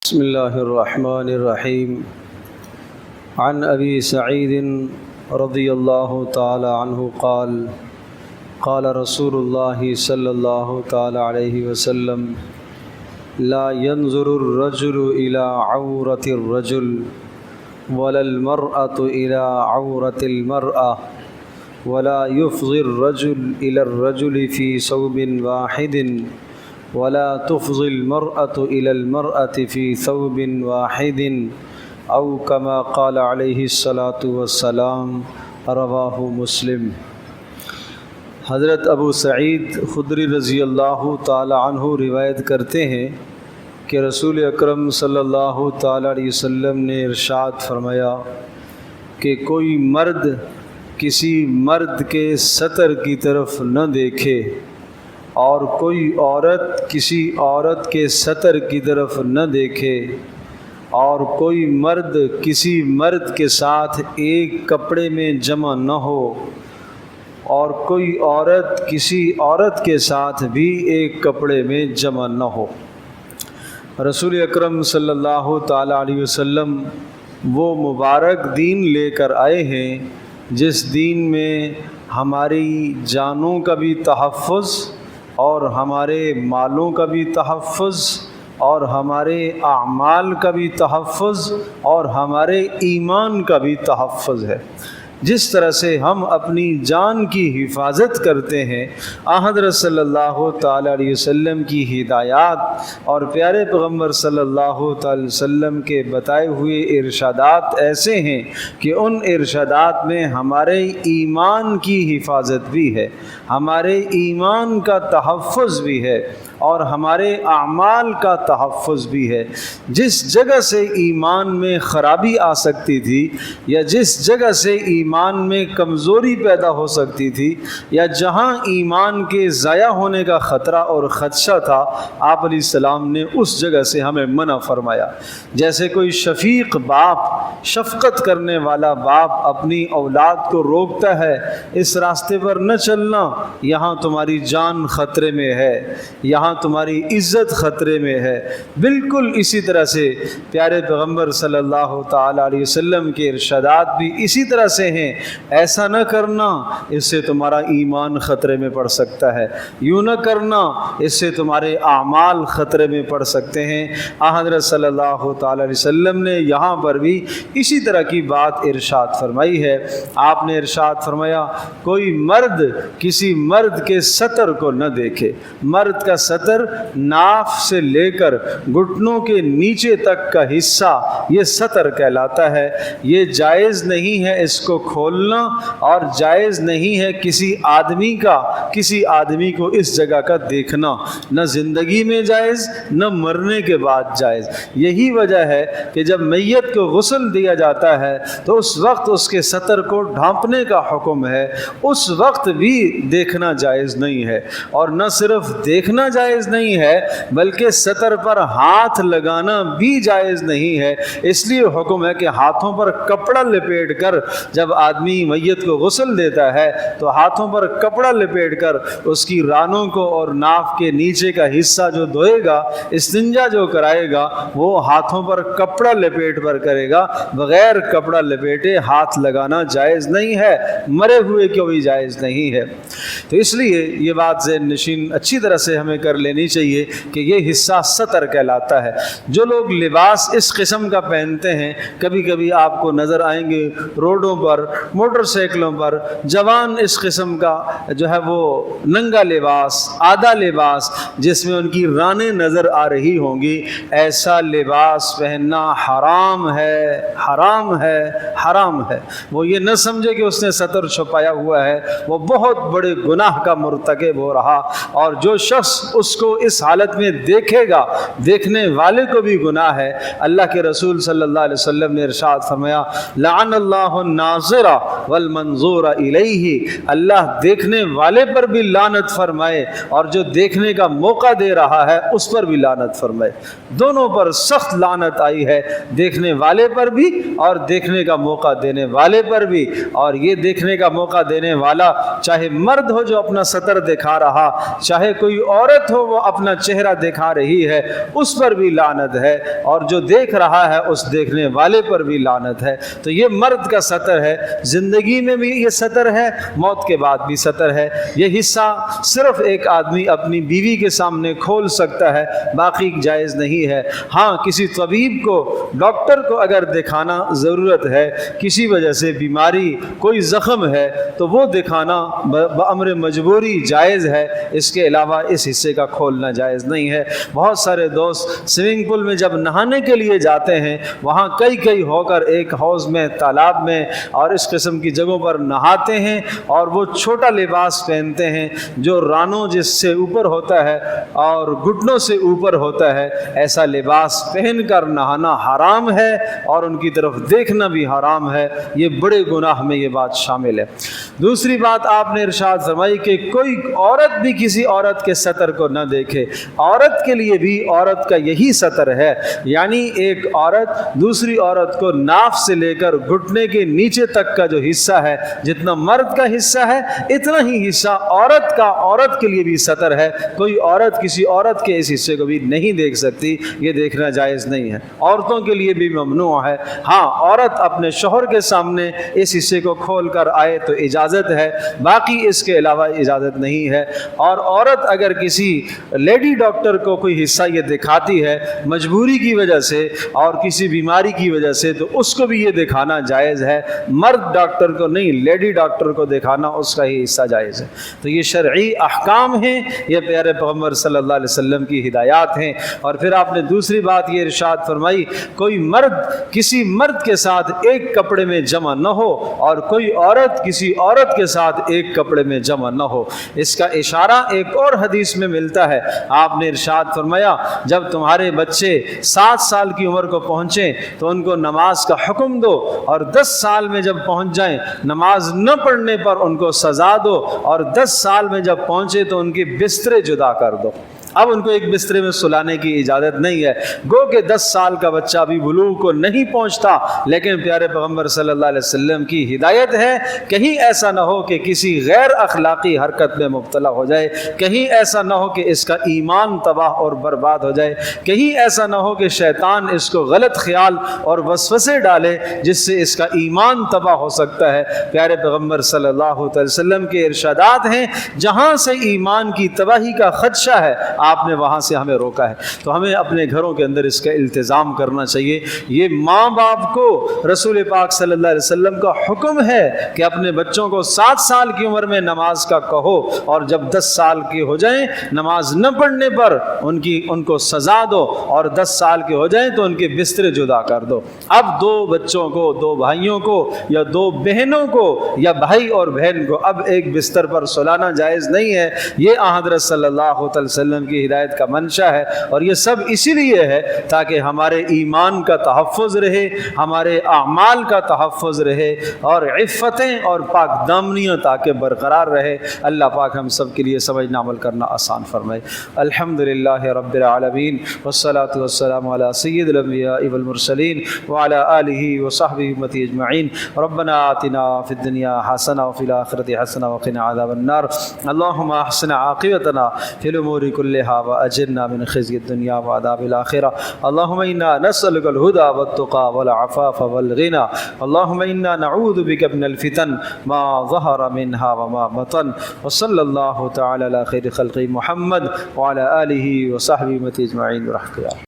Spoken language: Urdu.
بسم اللہ الرحمن الرحیم عن ابی سعید رضی اللہ تعالی عنہ قال قال رسول اللہ صلی اللہ تعالی علیہ وسلم لا ينظر الرجل إلى عورة الرجل ولا المرأة إلى عورة المرأة ولا يفضي الرجل إلى الرجل في ثوب واحد ولا تفضي المرأة إلى المرأة في ثوب واحد أو كما قال عليه الصلاة والسلام رواه مسلم۔ حضرت ابو سعید خدری رضی اللہ تعالی عنہ روایت کرتے ہیں کہ رسول اکرم صلی اللہ تعالی علیہ وسلم نے ارشاد فرمایا کہ کوئی مرد کسی مرد کے سطر کی طرف نہ دیکھے اور کوئی عورت کسی عورت کے سطر کی طرف نہ دیکھے اور کوئی مرد کسی مرد کے ساتھ ایک کپڑے میں جمع نہ ہو اور کوئی عورت کسی عورت کے ساتھ بھی ایک کپڑے میں جمع نہ ہو۔ رسول اکرم صلی اللہ تعالی علیہ وسلم وہ مبارک دین لے کر آئے ہیں جس دین میں ہماری جانوں کا بھی تحفظ اور ہمارے مالوں کا بھی تحفظ اور ہمارے اعمال کا بھی تحفظ اور ہمارے ایمان کا بھی تحفظ ہے۔ جس طرح سے ہم اپنی جان کی حفاظت کرتے ہیں، حضرت صلی اللہ تعالی علیہ وسلم کی ہدایات اور پیارے پیغمبر صلی اللہ تعالی وسلم کے بتائے ہوئے ارشادات ایسے ہیں کہ ان ارشادات میں ہمارے ایمان کی حفاظت بھی ہے، ہمارے ایمان کا تحفظ بھی ہے اور ہمارے اعمال کا تحفظ بھی ہے۔ جس جگہ سے ایمان میں خرابی آ سکتی تھی یا جس جگہ سے ایمان میں کمزوری پیدا ہو سکتی تھی یا جہاں ایمان کے ضائع ہونے کا خطرہ اور خدشہ تھا، آپ علیہ السلام نے اس جگہ سے ہمیں منع فرمایا۔ جیسے کوئی شفیق باپ، شفقت کرنے والا باپ اپنی اولاد کو روکتا ہے، اس راستے پر نہ چلنا، یہاں تمہاری جان خطرے میں ہے، یہاں تمہاری عزت خطرے میں ہے۔ بالکل اسی طرح سے پیارے پیغمبر صلی اللہ تعالی علیہ وسلم کے ارشادات بھی اسی طرح سے ہیں، ایسا نہ کرنا، اس سے تمہارا ایمان خطرے میں پڑ سکتا ہے، یوں نہ کرنا، اس سے تمہارے اعمال خطرے میں پڑ سکتے ہیں۔ حضرت صلی اللہ تعالی علیہ وسلم نے یہاں پر بھی اسی طرح کی بات ارشاد فرمائی ہے۔ آپ نے ارشاد فرمایا کوئی مرد کسی مرد کے سطر کو نہ دیکھے۔ مرد کا سطر ناف سے لے کر گھٹنوں کے نیچے تک کا حصہ یہ سطر کہلاتا ہے۔ یہ جائز نہیں ہے اس کو کھولنا اور جائز نہیں ہے کسی آدمی کو اس جگہ کا دیکھنا، نہ زندگی میں جائز نہ مرنے کے بعد جائز۔ یہی وجہ ہے کہ جب میت کو غسل دیا جاتا ہے تو اس وقت اس کے سطر کو ڈھانپنے کا حکم ہے، اس وقت بھی دیکھنا جائز نہیں ہے، اور نہ صرف دیکھنا جائز نہیں ہے بلکہ سطر پر ہاتھ لگانا بھی جائز نہیں ہے۔ اس لیے حکم ہے کہ ہاتھوں پر کپڑا لپیٹ کر جب آدمی میت کو غسل دیتا ہے تو ہاتھوں پر کپڑا لپیٹ کر اس کی رانوں کو اور ناف کے نیچے کا حصہ جو دھوئے گا، استنجا جو کرائے گا، وہ ہاتھوں پر کپڑا لپیٹ پر کرے گا، بغیر کپڑا لپیٹے ہاتھ لگانا جائز نہیں ہے، مرے ہوئے کو بھی جائز نہیں ہے۔ تو اس لیے یہ بات ذہن نشین اچھی طرح سے ہمیں کر لینی چاہیے کہ یہ حصہ سطر کہلاتا ہے۔ جو لوگ لباس اس قسم کا پہنتے ہیں، کبھی کبھی آپ کو نظر آئیں گے روڈوں پر، موٹر سائیکلوں پر جوان اس قسم کا جو ہے وہ ننگا لباس، آدھا لباس جس میں ان کی رانیں نظر آ رہی ہوں گی، ایسا لباس پہننا حرام ہے، حرام ہے، حرام ہے۔ وہ یہ نہ سمجھے کہ اس نے سطر چھپایا ہوا ہے، وہ بہت بڑے گناہ کا مرتکب ہو رہا، اور جو شخص اس کو اس حالت میں دیکھے گا، دیکھنے والے کو بھی گناہ ہے۔ اللہ کے رسول صلی اللہ علیہ وسلم نے ارشاد فرمایا لعن اللہ الناظر والمنظور الیہ، اللہ دیکھنے والے پر بھی لعنت فرمائے اور جو دیکھنے کا موقع دے رہا ہے اس پر بھی لعنت فرمائے۔ دونوں پر سخت لعنت آئی ہے، دیکھنے والے پر بھی اور دیکھنے کا موقع دینے والے پر بھی۔ اور یہ دیکھنے کا موقع دینے والا چاہے مرد ہو جو اپنا سطر دکھا رہا، چاہے کوئی عورت ہو وہ اپنا چہرہ دکھا رہی ہے اس پر بھی لعنت ہے، اور جو دیکھ رہا ہے اس دیکھنے والے پر بھی لعنت ہے۔ تو یہ مرد کا سطر ہے، زندگی میں بھی یہ سطر ہے، موت کے بعد بھی سطر ہے۔ یہ حصہ صرف ایک آدمی اپنی بیوی کے سامنے کھول سکتا ہے، باقی جائز نہیں ہے۔ ہاں کسی طبیب کو، ڈاکٹر کو اگر دکھانا ضرورت ہے، کسی وجہ سے بیماری، کوئی زخم ہے، تو وہ دکھانا بامر مجبوری جائز ہے، اس کے علاوہ اس حصے کا کھولنا جائز نہیں ہے۔ بہت سارے دوست سوئمنگ پول میں جب نہانے کے لیے جاتے ہیں، وہاں کئی ہو کر ایک حوض میں، تالاب میں اور اس قسم کی جگہوں پر نہاتے ہیں، اور وہ چھوٹا لباس پہنتے ہیں جو رانوں جس سے اوپر ہوتا ہے اور گھٹنوں سے اوپر ہوتا ہے۔ ایسا لباس پہن کر نہانا حرام ہے، اور ان کی طرف دیکھنا بھی حرام ہے۔ یہ بڑے گناہ میں یہ بات شامل ہے۔ دوسری بات آپ نے ارشاد فرمائی کہ کوئی عورت بھی کسی عورت کے سطر کو نہ دیکھے۔ عورت کے لیے بھی عورت کا یہی سطر ہے، یعنی ایک عورت دوسری عورت کو ناف سے لے کر گھٹنے کے نیچے تک کا جو حصہ ہے، جتنا مرد کا حصہ ہے اتنا ہی حصہ عورت کا عورت کے لیے بھی سطر ہے۔ کوئی عورت کسی عورت کے اس حصے کو بھی نہیں دیکھ سکتی، یہ دیکھنا جائز نہیں ہے۔ عورتوں کے لیے بھی ممنوع ہے۔ ہاں عورت اپنے شوہر کے سامنے اس حصے کو کھول کر آئے تو اجازت ہے، باقی اس کے علاوہ اجازت نہیں ہے۔ اور عورت اگر کسی لیڈی ڈاکٹر کو کوئی حصہ یہ دکھاتی ہے مجبوری کی وجہ سے اور کسی بیماری کی وجہ سے، تو اس کو بھی یہ دکھانا جائز ہے۔ مرد ڈاکٹر کو نہیں، لیڈی ڈاکٹر کو دکھانا اس کا ہی حصہ جائز ہے۔ تو یہ شرعی احکام ہیں، یہ پیارے پیغمبر صلی اللہ علیہ وسلم کی ہدایات ہیں۔ اور پھر آپ نے دوسری بات یہ ارشاد فرمائی، کوئی مرد کسی مرد کے ساتھ ایک کپڑے میں جمع نہ ہو، اور کوئی عورت کسی عورت کے ساتھ ایک کپڑے میں جمع نہ ہو۔ اس کا اشارہ ایک اور حدیث میں ملتا ہے۔ آپ نے ارشاد فرمایا جب تمہارے بچے 7 سال کی عمر کو پہنچیں تو ان کو نماز کا حکم دو، اور 10 سال میں جب پہنچ جائیں نماز نہ پڑھنے پر ان کو سزا دو، اور 10 سال میں جب پہنچے تو ان کے بسترے جدا کر دو۔ اب ان کو ایک بسترے میں سلانے کی اجازت نہیں ہے۔ گو کہ 10 سال کا بچہ بھی بلوغ کو نہیں پہنچتا، لیکن پیارے پیغمبر صلی اللہ علیہ وسلم کی ہدایت ہے کہیں ایسا نہ ہو کہ کسی غیر اخلاقی حرکت میں مبتلا ہو جائے، کہیں ایسا نہ ہو کہ اس کا ایمان تباہ اور برباد ہو جائے، کہیں ایسا نہ ہو کہ شیطان اس کو غلط خیال اور وسوسے ڈالے جس سے اس کا ایمان تباہ ہو سکتا ہے۔ پیارے پیغمبر صلی اللہ علیہ وسلم کے ارشادات ہیں جہاں سے ایمان کی تباہی کا خدشہ ہے آپ نے وہاں سے ہمیں روکا ہے۔ تو ہمیں اپنے گھروں کے اندر اس کا التزام کرنا چاہیے۔ یہ ماں باپ کو رسول پاک صلی اللہ علیہ وسلم کا حکم ہے کہ اپنے بچوں کو 7 سال کی عمر میں نماز کا کہو، اور جب 10 سال کے ہو جائیں نماز نہ پڑھنے پر ان کو سزا دو، اور 10 سال کے ہو جائیں تو ان کے بسترے جدا کر دو۔ اب 2 بچوں کو، 2 بھائیوں کو یا 2 بہنوں کو یا بھائی اور بہن کو اب ایک بستر پر سلانا جائز نہیں ہے۔ یہ حضرت صلی اللہ علیہ وسلم کی ہدایت کا منشا ہے، اور یہ سب اسی لیے ہے تاکہ ہمارے ایمان کا تحفظ رہے، ہمارے اعمال کا تحفظ رہے، اور عفتیں اور پاک دامنیاں تاکہ برقرار رہے۔ اللہ پاک ہم سب کے لیے سمجھنا عمل کرنا آسان فرمائے۔ الحمدللہ رب العالمین، والصلاة والسلام علی سید الانبیاء والمرسلین وعلی آلہ وصحبہ امتی اجمعین۔ ربنا آتنا فی الدنیا حسنہ وفی الآخرۃ حسنہ وقنا عذاب النار۔ اللہم احسن عاقبتنا فی الامور کلہا وأجرنا من خزي الدنيا وعذاب الآخرة۔ اللهم إنا نسألك الهدى والتقى والعفاف والغنى۔ اللهم إنا نعوذ بك من الفتن ما ظهر منها وما بطن، وصلى الله تعالى على خير خلق محمد وعلى آله وصحبه أجمعين برحمته۔